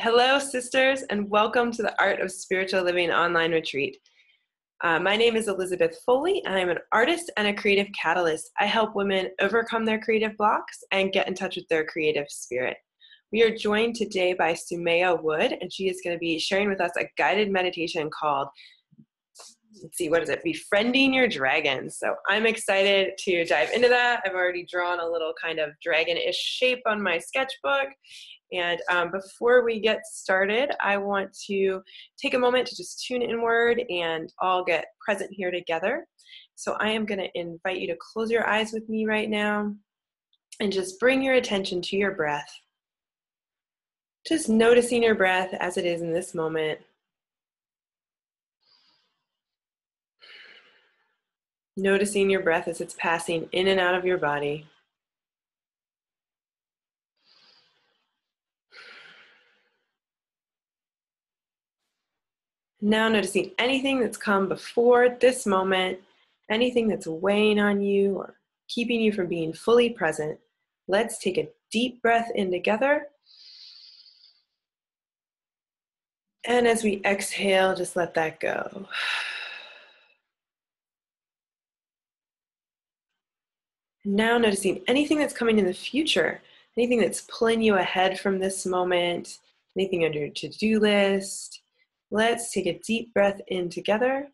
Hello, sisters, and welcome to the Art of Spiritual Living online retreat. My name is Elizabeth Foley, and I'm an artist and a creative catalyst. I help women overcome their creative blocks and get in touch with their creative spirit. We are joined today by Sumaiya Wood, and she is going to be sharing with us a guided meditation called, Befriending Your Dragons. So I'm excited to dive into that. I've already drawn a little kind of dragon-ish shape on my sketchbook. And before we get started, I want to take a moment to just tune inward and all get present here together. So I am going to invite you to close your eyes with me right now and just bring your attention to your breath. Just noticing your breath as it is in this moment. Noticing your breath as it's passing in and out of your body. Now noticing anything that's come before this moment, anything that's weighing on you or keeping you from being fully present. Let's take a deep breath in together. And as we exhale, just let that go. Now noticing anything that's coming in the future, anything that's pulling you ahead from this moment, anything on your to-do list. Let's take a deep breath in together.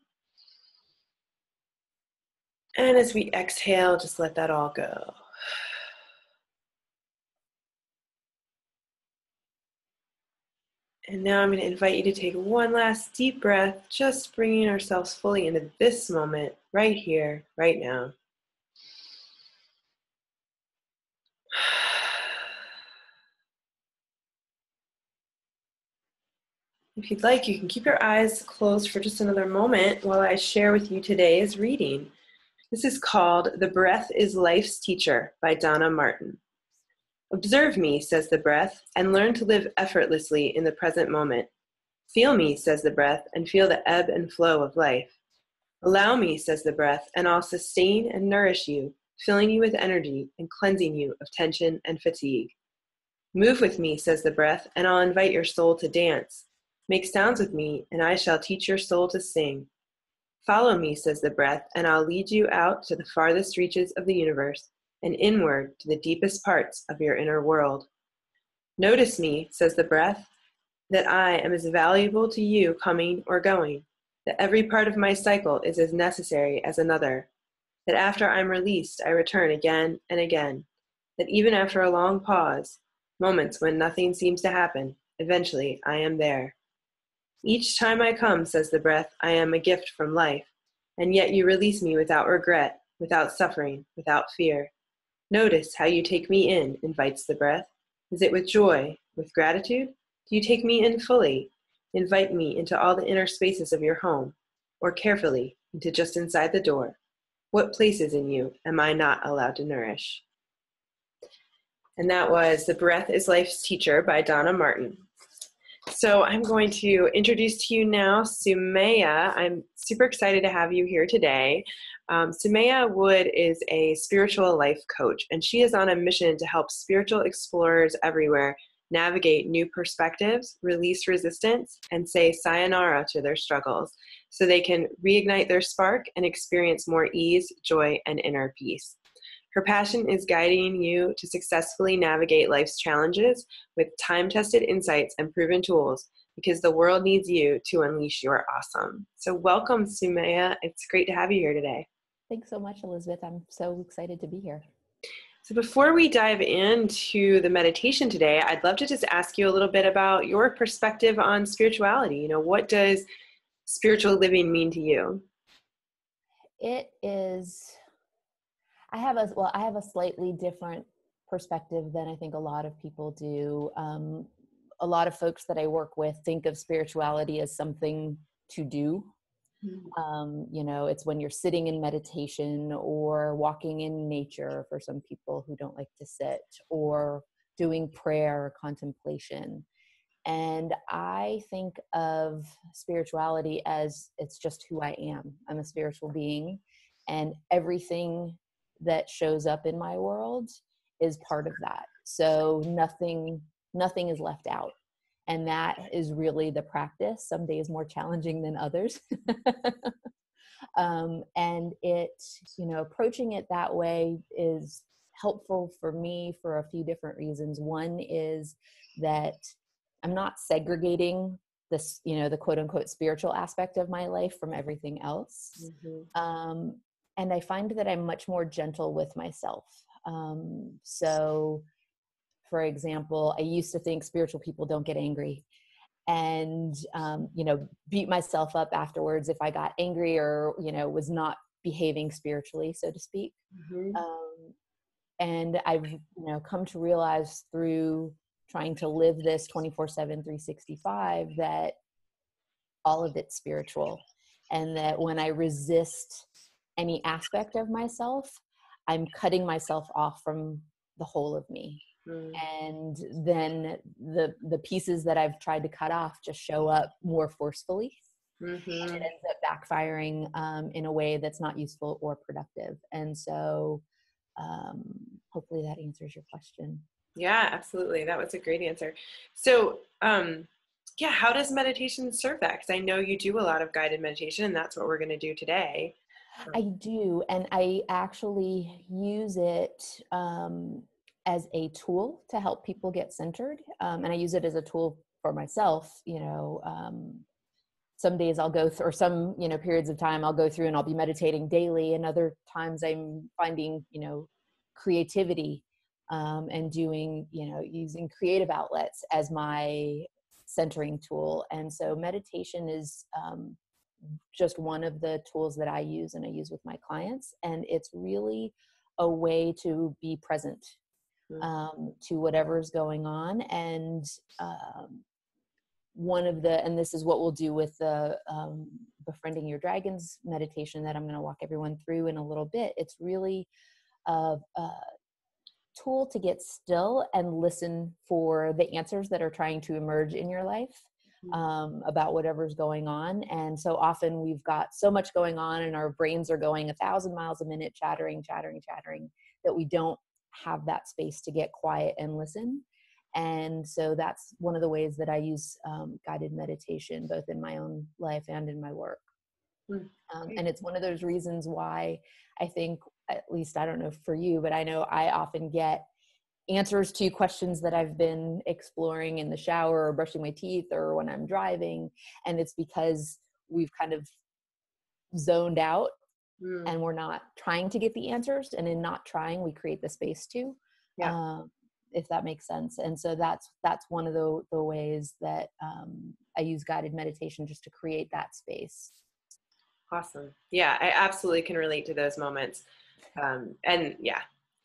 And as we exhale, just let that all go. And now I'm going to invite you to take one last deep breath, just bringing ourselves fully into this moment, right here, right now. If you'd like, you can keep your eyes closed for just another moment while I share with you today's reading. This is called The Breath is Life's Teacher by Donna Martin. Observe me, says the breath, and learn to live effortlessly in the present moment. Feel me, says the breath, and feel the ebb and flow of life. Allow me, says the breath, and I'll sustain and nourish you, filling you with energy and cleansing you of tension and fatigue. Move with me, says the breath, and I'll invite your soul to dance. Make sounds with me, and I shall teach your soul to sing. Follow me, says the breath, and I'll lead you out to the farthest reaches of the universe and inward to the deepest parts of your inner world. Notice me, says the breath, that I am as valuable to you coming or going, that every part of my cycle is as necessary as another, that after I'm released, I return again and again, that even after a long pause, moments when nothing seems to happen, eventually I am there. Each time I come, says the breath, I am a gift from life, and yet you release me without regret, without suffering, without fear. Notice how you take me in, invites the breath. Is it with joy, with gratitude? Do you take me in fully, invite me into all the inner spaces of your home, or carefully into just inside the door? What places in you am I not allowed to nourish? And that was The Breath is Life's Teacher by Donna Martin. So I'm going to introduce to you now Sumaiya. I'm super excited to have you here today. Sumaiya Wood is a spiritual life coach, and she is on a mission to help spiritual explorers everywhere navigate new perspectives, release resistance, and say sayonara to their struggles so they can reignite their spark and experience more ease, joy, and inner peace. Her passion is guiding you to successfully navigate life's challenges with time-tested insights and proven tools, because the world needs you to unleash your awesome. So welcome, Sumaiya. It's great to have you here today. Thanks so much, Elizabeth. I'm so excited to be here. So before we dive into the meditation today, I'd love to just ask you a little bit about your perspective on spirituality. What does spiritual living mean to you? It is... I have a slightly different perspective than I think a lot of people do. A lot of folks that I work with think of spirituality as something to do. It's when you're sitting in meditation or walking in nature for some people who don't like to sit, or doing prayer or contemplation. And I think of spirituality as it's just who I am. I'm a spiritual being, and everything that shows up in my world is part of that. So nothing is left out. And that is really the practice, some days more challenging than others. And it, approaching it that way is helpful for me for a few different reasons. One is that I'm not segregating this, the quote unquote spiritual aspect of my life from everything else. And I find that I'm much more gentle with myself. So for example, I used to think spiritual people don't get angry, and beat myself up afterwards if I got angry or was not behaving spiritually, so to speak. And I've come to realize through trying to live this 24/7 365 that all of it's spiritual, and that when I resist any aspect of myself, I'm cutting myself off from the whole of me. And then the pieces that I've tried to cut off just show up more forcefully. And it ends up backfiring in a way that's not useful or productive. And so hopefully that answers your question. Yeah, absolutely. That was a great answer. So how does meditation serve that? Because I know you do a lot of guided meditation, and that's what we're going to do today. I do, and I actually use it as a tool to help people get centered. And I use it as a tool for myself. Some days I'll go through, or some, periods of time I'll go through and I'll be meditating daily. And other times I'm finding, creativity and doing, using creative outlets as my centering tool. And so meditation is just one of the tools that I use and I use with my clients. And it's really a way to be present to whatever's going on. And and this is what we'll do with the Befriending Your Dragons meditation that I'm going to walk everyone through in a little bit. It's really a tool to get still and listen for the answers that are trying to emerge in your life about whatever's going on. And so often we've got so much going on and our brains are going 1,000 miles a minute, chattering, that we don't have that space to get quiet and listen. And so that's one of the ways that I use guided meditation, both in my own life and in my work. And it's one of those reasons why I think, at least I don't know for you, but I know I often get answers to questions that I've been exploring in the shower or brushing my teeth or when I'm driving. And it's because we've kind of zoned out and we're not trying to get the answers. And in not trying, we create the space to, if that makes sense. And so that's one of the ways that I use guided meditation, just to create that space. Awesome. Yeah, I absolutely can relate to those moments.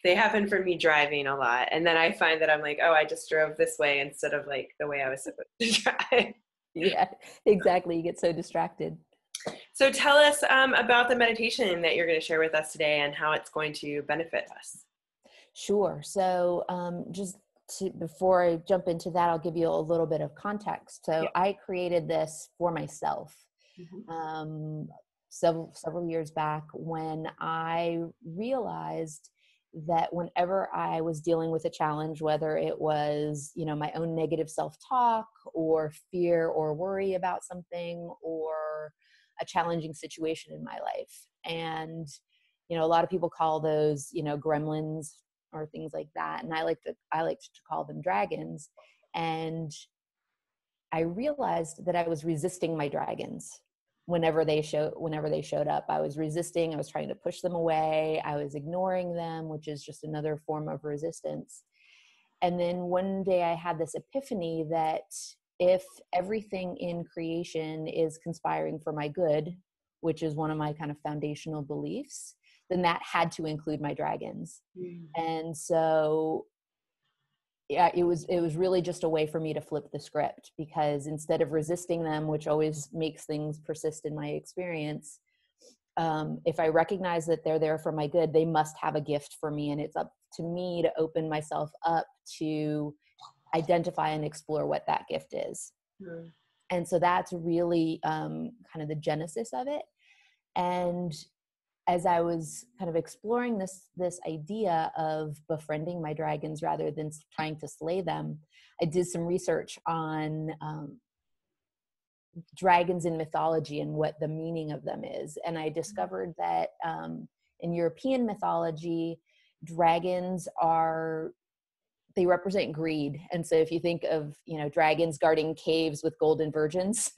They happen for me driving a lot. And then I find that I'm like, oh, I just drove this way instead of like the way I was supposed to drive. Yeah, exactly. You get so distracted. So tell us about the meditation that you're going to share with us today and how it's going to benefit us. Sure. So before I jump into that, I'll give you a little bit of context. So I created this for myself several years back when I realized that whenever I was dealing with a challenge, whether it was, my own negative self-talk or fear or worry about something or a challenging situation in my life. And, a lot of people call those, gremlins or things like that. And I like to call them dragons. And I realized that I was resisting my dragons whenever they showed up. I was resisting. I was trying to push them away. I was ignoring them, which is just another form of resistance. And then one day I had this epiphany that if everything in creation is conspiring for my good, which is one of my kind of foundational beliefs, then that had to include my dragons. And so it was really just a way for me to flip the script, because instead of resisting them, which always makes things persist in my experience, if I recognize that they're there for my good, they must have a gift for me. And it's up to me to open myself up to identify and explore what that gift is. And so that's really kind of the genesis of it. And as I was kind of exploring this idea of befriending my dragons rather than trying to slay them, I did some research on dragons in mythology and what the meaning of them is. And I discovered that in European mythology, dragons they represent greed. And so if you think of, dragons guarding caves with golden virgins,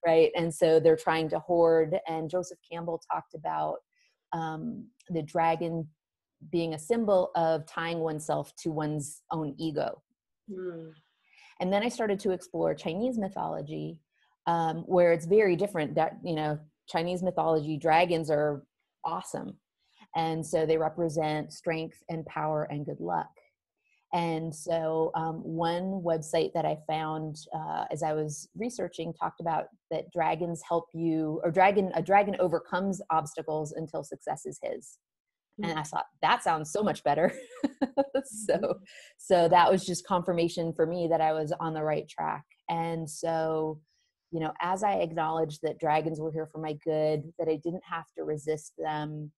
right? And so they're trying to hoard. And Joseph Campbell talked about the dragon being a symbol of tying oneself to one's own ego. Mm. And then I started to explore Chinese mythology, where it's very different. That, Chinese mythology, dragons are awesome. And so they represent strength and power and good luck. And so one website that I found as I was researching talked about that dragons help you, or a dragon overcomes obstacles until success is his. And I thought, that sounds so much better. So that was just confirmation for me that I was on the right track. And so, as I acknowledged that dragons were here for my good, that I didn't have to resist them,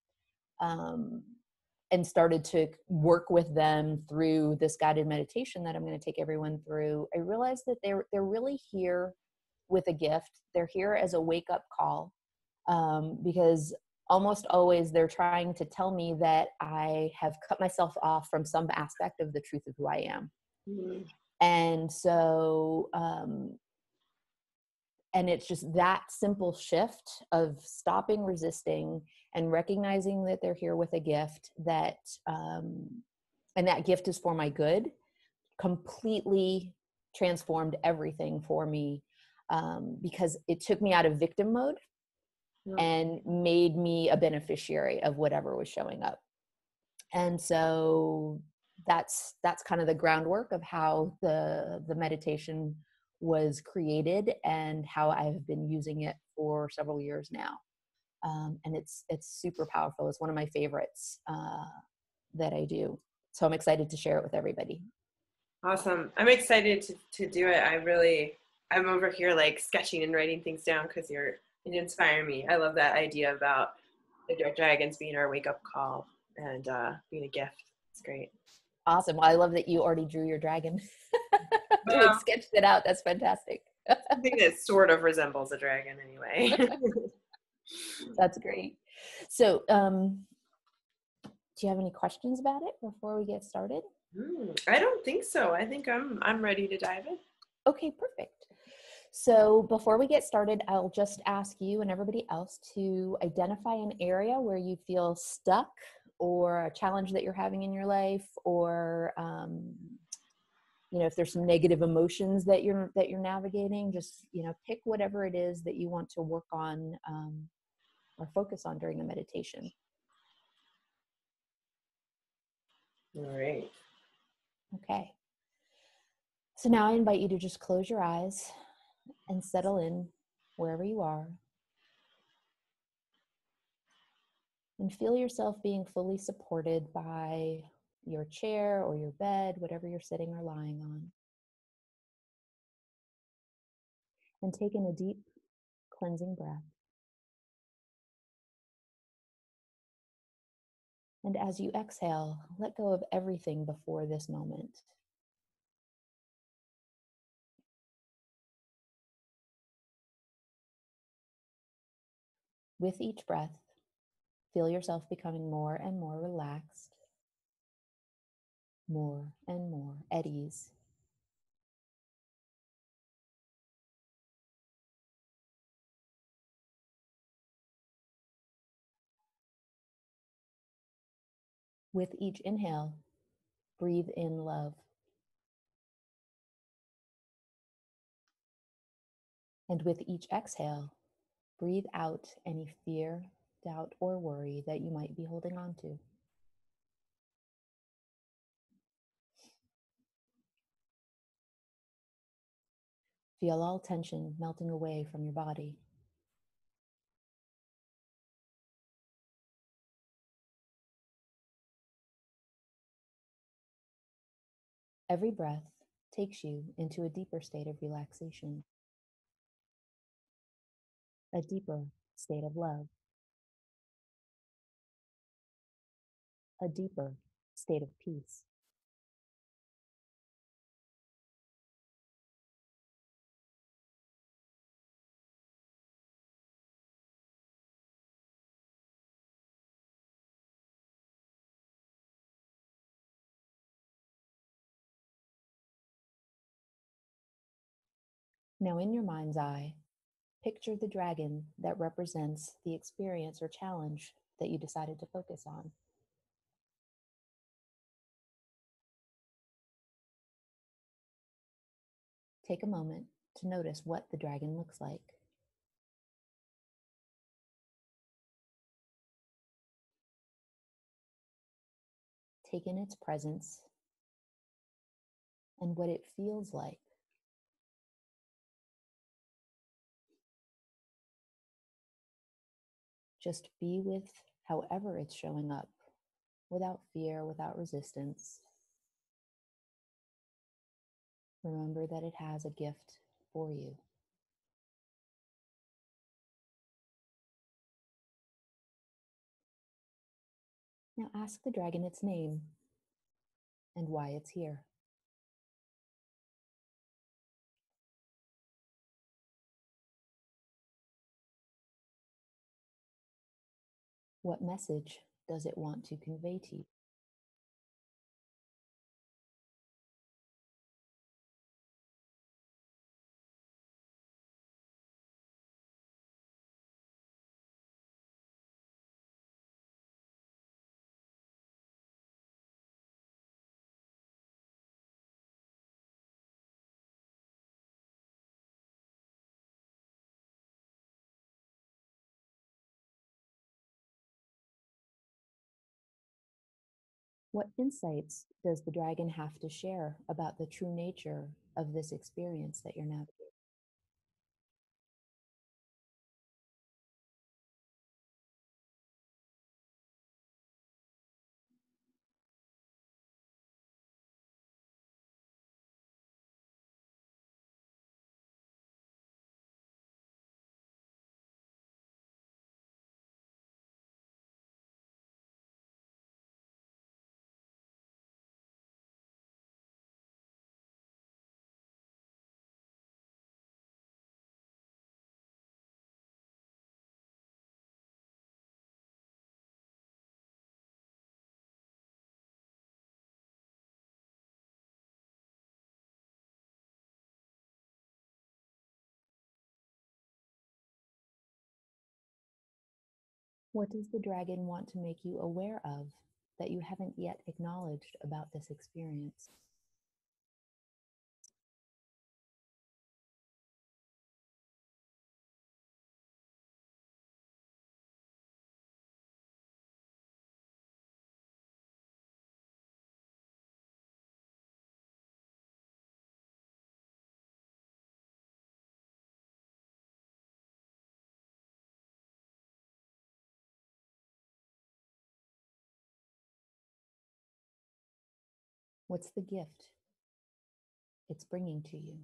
and started to work with them through this guided meditation that I'm going to take everyone through, I realized that they're really here with a gift. They're here as a wake-up call, because almost always they're trying to tell me that I have cut myself off from some aspect of the truth of who I am. Mm-hmm. And so, and it's just that simple shift of stopping resisting and recognizing that they're here with a gift that, and that gift is for my good, completely transformed everything for me, because it took me out of victim mode and made me a beneficiary of whatever was showing up. And so that's kind of the groundwork of how the meditation was created and how I've been using it for several years now. And it's super powerful. It's one of my favorites that I do. So I'm excited to share it with everybody. Awesome. I'm excited to do it. I'm over here like sketching and writing things down because you inspire me. I love that idea about the dragons being our wake-up call and being a gift. It's great. Awesome. Well, I love that you already drew your dragon. Like sketched it out. That's fantastic. Something that sort of resembles a dragon anyway. That's great. So do you have any questions about it before we get started? I don't think so. I think I'm ready to dive in. Okay, perfect. So before we get started, I'll just ask you and everybody else to identify an area where you feel stuck or a challenge that you're having in your life, or if there's some negative emotions that you're navigating, just pick whatever it is that you want to work on or focus on during the meditation. All right. Okay. So now I invite you to just close your eyes and settle in wherever you are. And feel yourself being fully supported by your chair or your bed, whatever you're sitting or lying on. And take in a deep, cleansing breath. And as you exhale, let go of everything before this moment. With each breath, feel yourself becoming more and more relaxed, more and more at ease. With each inhale, breathe in love. And with each exhale, breathe out any fear, doubt, or worry that you might be holding on to. Feel all tension melting away from your body. Every breath takes you into a deeper state of relaxation, a deeper state of love. a deeper state of peace. Now, in your mind's eye, picture the dragon that represents the experience or challenge that you decided to focus on. Take a moment to notice what the dragon looks like. Take in its presence and what it feels like. Just be with however it's showing up, without fear, without resistance. Remember that it has a gift for you. Now ask the dragon its name and why it's here. What message does it want to convey to you? What insights does the dragon have to share about the true nature of this experience that you're navigating? What does the dragon want to make you aware of that you haven't yet acknowledged about this experience? What's the gift it's bringing to you?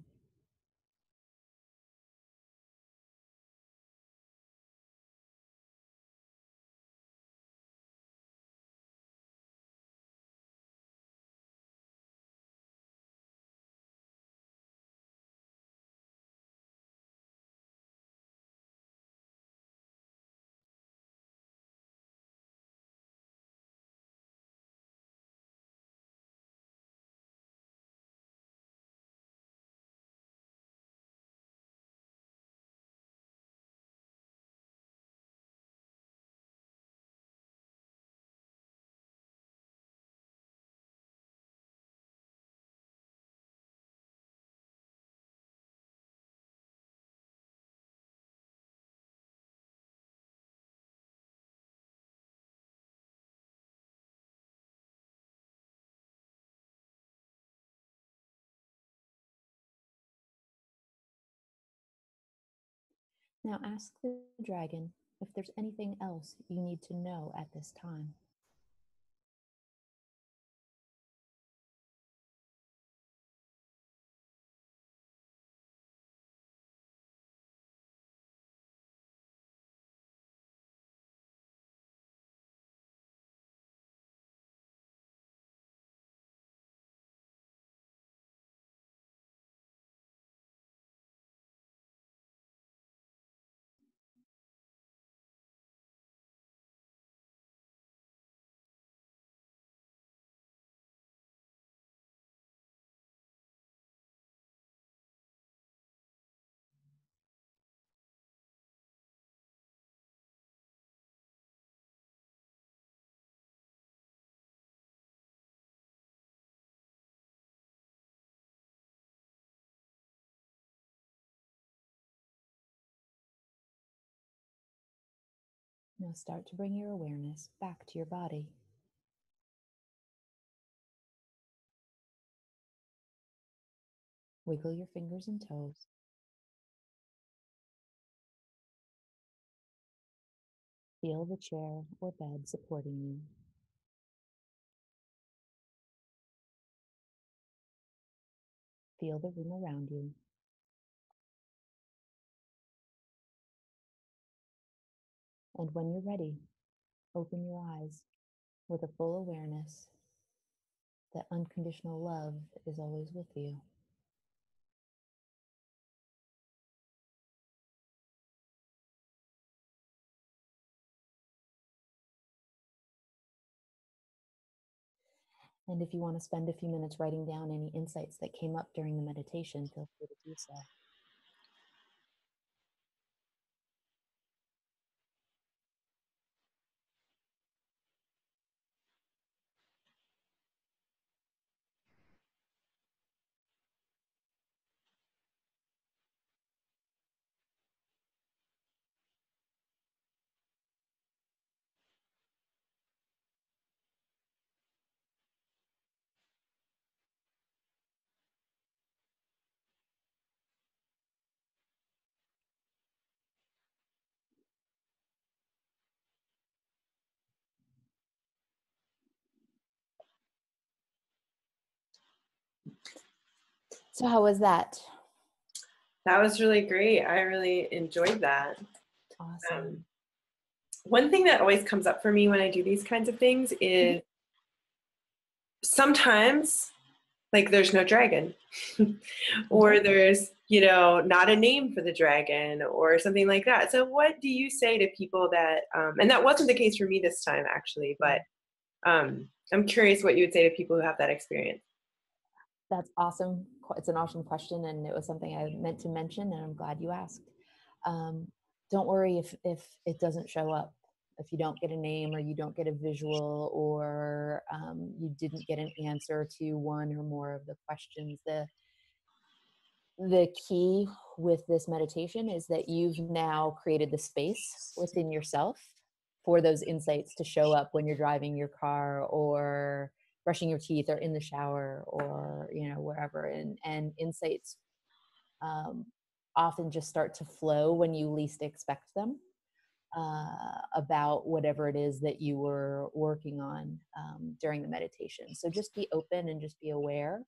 Now ask the dragon if there's anything else you need to know at this time. Now start to bring your awareness back to your body. Wiggle your fingers and toes. Feel the chair or bed supporting you. Feel the room around you. And when you're ready, open your eyes with a full awareness that unconditional love is always with you. And if you want to spend a few minutes writing down any insights that came up during the meditation, feel free to do so. So how was that? That was really great. I really enjoyed that. Awesome. One thing that always comes up for me when I do these kinds of things is sometimes, like, there's no dragon, or there's, not a name for the dragon or something like that. So what do you say to people that, and that wasn't the case for me this time actually, but I'm curious what you would say to people who have that experience. That's awesome. It's an awesome question, and it was something I meant to mention, and I'm glad you asked. Don't worry if it doesn't show up, if you don't get a name or you don't get a visual, or you didn't get an answer to one or more of the questions. The key with this meditation is that you've now created the space within yourself for those insights to show up when you're driving your car or brushing your teeth or in the shower or wherever, and insights often just start to flow when you least expect them, about whatever it is that you were working on during the meditation. So just be open and just be aware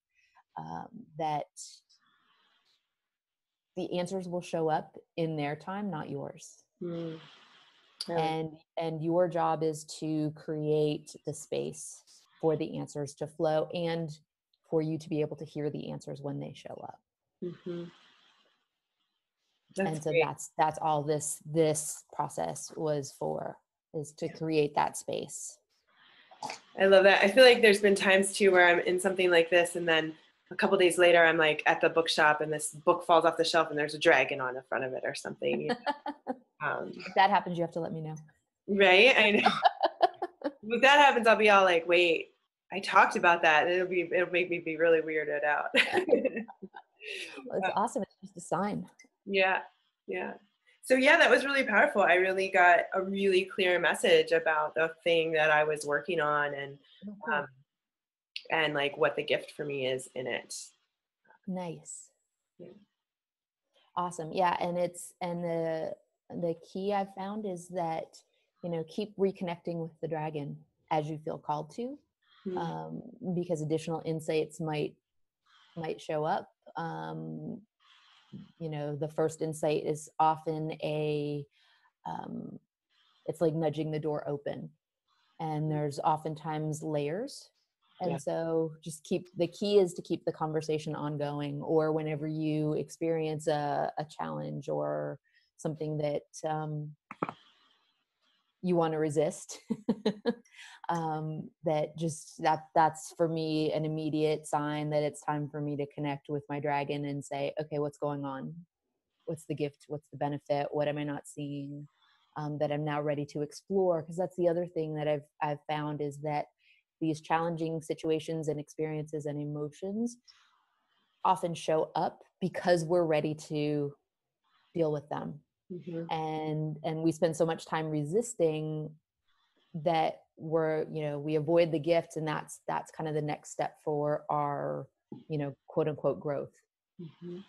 that the answers will show up in their time, not yours. Mm. And your job is to create the space for the answers to flow and for you to be able to hear the answers when they show up. Mm-hmm. And so great. that's all this process was for, is to create that space. I love that. I feel like there's been times too where I'm in something like this, and then a couple days later I'm like at the bookshop and this book falls off the shelf and there's a dragon on the front of it or something. If that happens, you have to let me know. Right? I know. If that happens, I'll be all like, wait, I talked about that. And it'll make me be really weirded out. Well, it's awesome. It's just a sign. Yeah. Yeah. So yeah, that was really powerful. I really got a really clear message about the thing that I was working on, and like what the gift for me is in it. Nice. Yeah. Awesome. Yeah. And the key I've found is that, keep reconnecting with the dragon as you feel called to, because additional insights might show up. The first insight is often it's like nudging the door open, and there's oftentimes layers. Yeah. And so the key is to keep the conversation ongoing, or whenever you experience a challenge or something that you want to resist, that's for me an immediate sign that it's time for me to connect with my dragon and say, okay, what's going on? What's the gift? What's the benefit? What am I not seeing that I'm now ready to explore? Because that's the other thing that I've found, is that these challenging situations and experiences and emotions often show up because we're ready to deal with them. Mhm. And we spend so much time resisting that we avoid the gift, and that's kind of the next step for our, quote unquote growth. Mhm.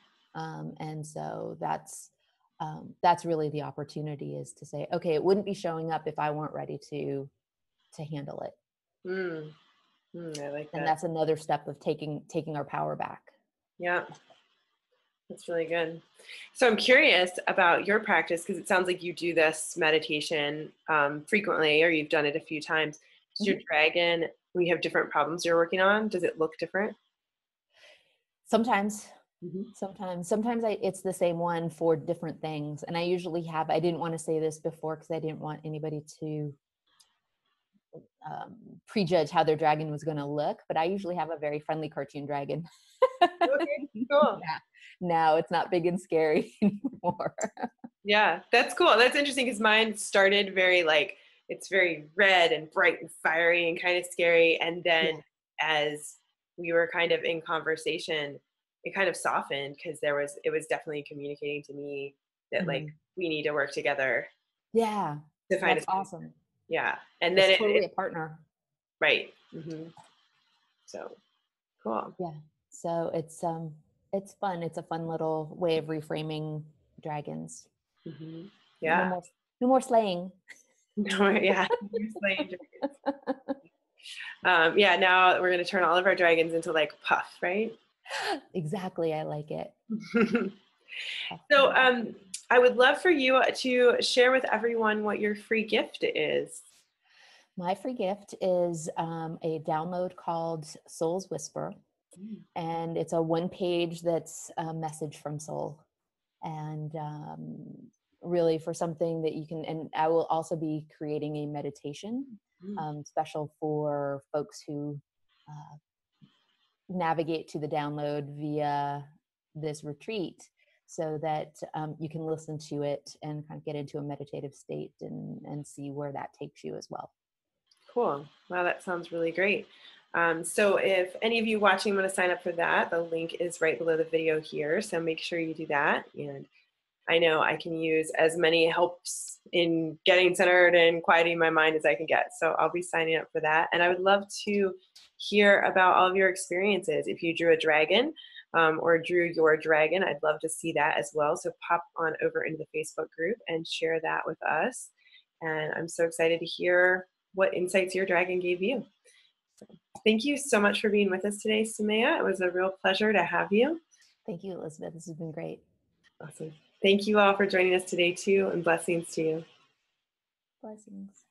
And so that's really the opportunity, is to say, okay, it wouldn't be showing up if I weren't ready to handle it. Mm. I like And that. that's another step of taking our power back. Yeah, that's really good. So I'm curious about your practice because it sounds like you do this meditation frequently, or you've done it a few times. Does your Mhm. dragon, when you have different problems you're working on, does it look different? Sometimes, Mhm. it's the same one for different things. And I didn't want to say this before because I didn't want anybody to prejudge how their dragon was going to look, but I usually have a very friendly cartoon dragon. Okay, cool. Yeah. Now it's not big and scary anymore. Yeah, that's cool. That's interesting because mine started very like it's very red and bright and fiery and kind of scary. And then Yeah. as we were kind of in conversation, it kind of softened because it was definitely communicating to me that like Mhm. we need to work together Yeah. to find a That's awesome. yeah. And then It's it totally a partner. right. So cool. Yeah. So it's fun. It's a fun little way of reframing dragons. hmm No Yeah. more no more slaying. No, yeah. You're slaying dragons. Yeah, now we're gonna turn all of our dragons into like puff, right? Exactly. I like it. Puff So, puff. I would love for you to share with everyone what your free gift is. My free gift is a download called Soul's Whisper, Mm, and it's a one page that's a message from Soul. And really for something that you can, and I will also be creating a meditation mm. special for folks who navigate to the download via this retreat, so that you can listen to it and kind of get into a meditative state and see where that takes you as well. Cool. Wow, that sounds really great. So, if any of you watching want to sign up for that, the link is right below the video here. So, make sure you do that. And I know I can use as many helps in getting centered and quieting my mind as I can get. So, I'll be signing up for that. And I would love to hear about all of your experiences. If you drew a dragon, or drew your dragon, I'd love to see that as well. So pop on over into the Facebook group and share that with us. And I'm so excited to hear what insights your dragon gave you. So thank you so much for being with us today, Sumaiya. It was a real pleasure to have you. Thank you, Elizabeth. This has been great. Awesome. Thank you all for joining us today too, and blessings to you. Blessings.